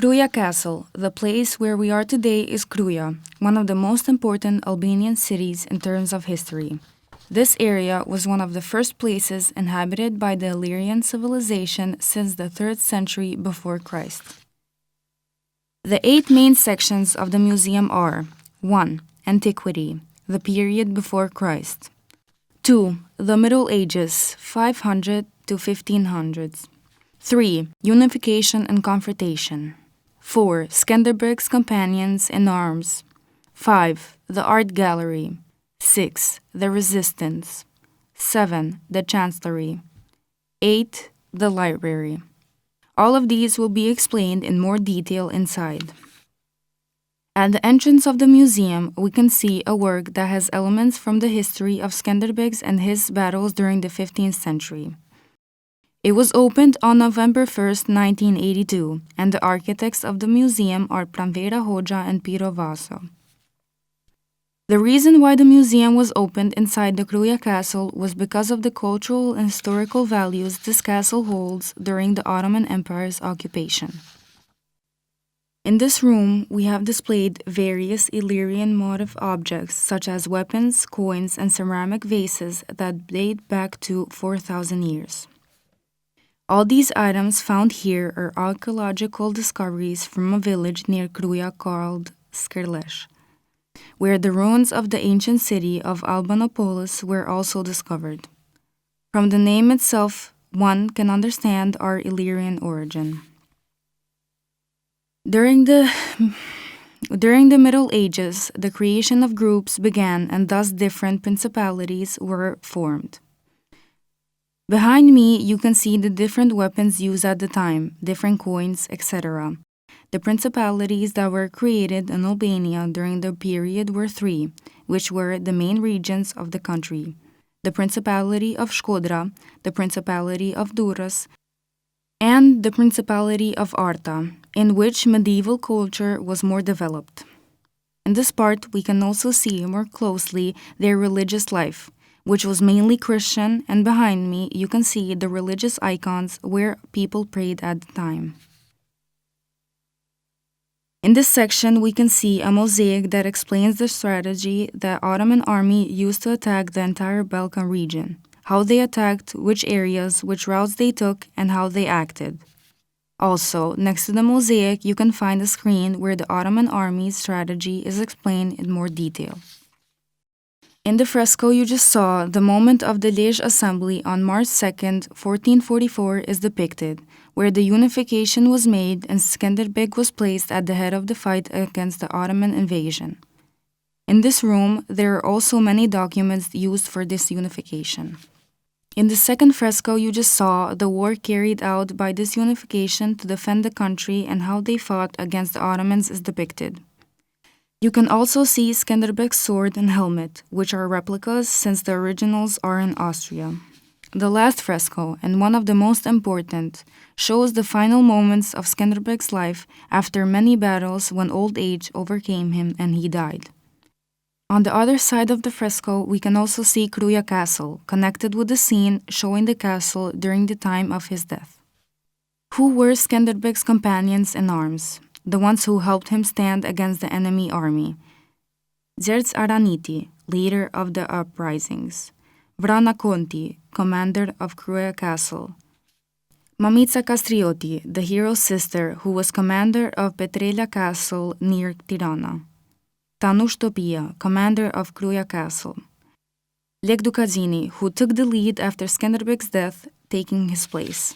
Kruja Castle, the place where we are today, is Kruja, one of the most important Albanian cities in terms of history. This area was one of the first places inhabited by the Illyrian civilization since the 3rd century before Christ. The 8 main sections of the museum are 1. Antiquity, the period before Christ. 2. The Middle Ages, 500 to 1500s. 3. Unification and confrontation. 4. Skanderbeg's companions in arms. 5. The art gallery. 6. The resistance. 7. The chancellery. 8. The library. All of these will be explained in more detail inside. At the entrance of the museum, we can see a work that has elements from the history of Skanderbeg and his battles during the 15th century. It was opened on November 1st, 1982, and the architects of the museum are Pranvera Hoxha and Piro Vaso. The reason why the museum was opened inside the Kruja Castle was because of the cultural and historical values this castle holds during the Ottoman Empire's occupation. In this room, we have displayed various Illyrian motif objects such as weapons, coins, and ceramic vases that date back to 4,000 years. All these items found here are archaeological discoveries from a village near Kruja called Skerlesh, where the ruins of the ancient city of Albanopolis were also discovered. From the name itself, one can understand our Illyrian origin. During the Middle Ages, the creation of groups began and thus different principalities were formed. Behind me, you can see the different weapons used at the time, different coins, etc. The principalities that were created in Albania during the period were 3, which were the main regions of the country: the Principality of Shkodra, the Principality of Durrës, and the Principality of Arta, in which medieval culture was more developed. In this part, we can also see more closely their religious life, which was mainly Christian, and behind me you can see the religious icons where people prayed at the time. In this section, we can see a mosaic that explains the strategy the Ottoman army used to attack the entire Balkan region, how they attacked, which areas, which routes they took, and how they acted. Also, next to the mosaic, you can find a screen where the Ottoman army's strategy is explained in more detail. In the fresco you just saw, the moment of the Liege Assembly on March 2nd, 1444 is depicted, where the unification was made and Skanderbeg was placed at the head of the fight against the Ottoman invasion. In this room, there are also many documents used for this unification. In the second fresco you just saw, the war carried out by this unification to defend the country and how they fought against the Ottomans is depicted. You can also see Skanderbeg's sword and helmet, which are replicas since the originals are in Austria. The last fresco, and one of the most important, shows the final moments of Skanderbeg's life after many battles when old age overcame him and he died. On the other side of the fresco, we can also see Kruja Castle, connected with the scene showing the castle during the time of his death. Who were Skanderbeg's companions in arms? The ones who helped him stand against the enemy army: Zerz Araniti, leader of the uprisings; Vrana Conti, commander of Kruja Castle; Mamica Castrioti, the hero's sister, who was commander of Petrella Castle near Tirana; Tanush Topia, commander of Kruja Castle; Lek Dukadzini, who took the lead after Skanderbeg's death, taking his place.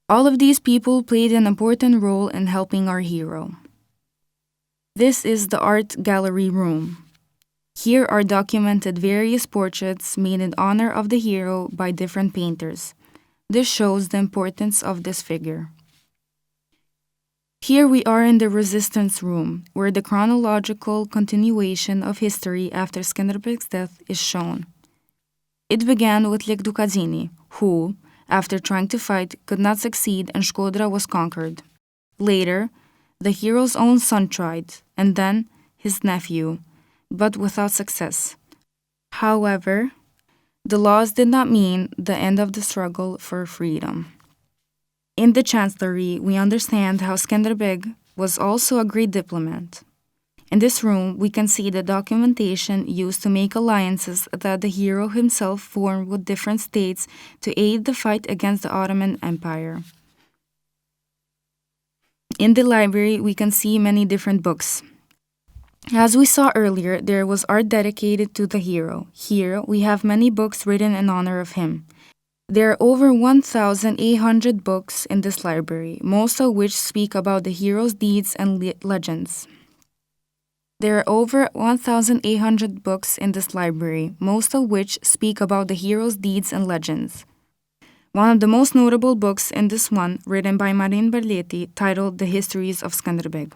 All of these people played an important role in helping our hero. This is the art gallery room. Here are documented various portraits made in honor of the hero by different painters. This shows the importance of this figure. Here we are in the resistance room, where the chronological continuation of history after Skanderbeg's death is shown. It began with Lek Dukadzini, who, after trying to fight, could not succeed and Shkodra was conquered. Later, the hero's own son tried, and then his nephew, but without success. However, the loss did not mean the end of the struggle for freedom. In the Chancellery, we understand how Skanderbeg was also a great diplomat. In this room, we can see the documentation used to make alliances that the hero himself formed with different states to aid the fight against the Ottoman Empire. In the library, we can see many different books. As we saw earlier, there was art dedicated to the hero. Here, we have many books written in honor of him. There are over 1,800 books in this library, most of which speak about the hero's deeds and legends. There are over 1,800 books in this library, most of which speak about the hero's deeds and legends. One of the most notable books in this one, written by Marin Barleti, titled The Histories of Skanderbeg.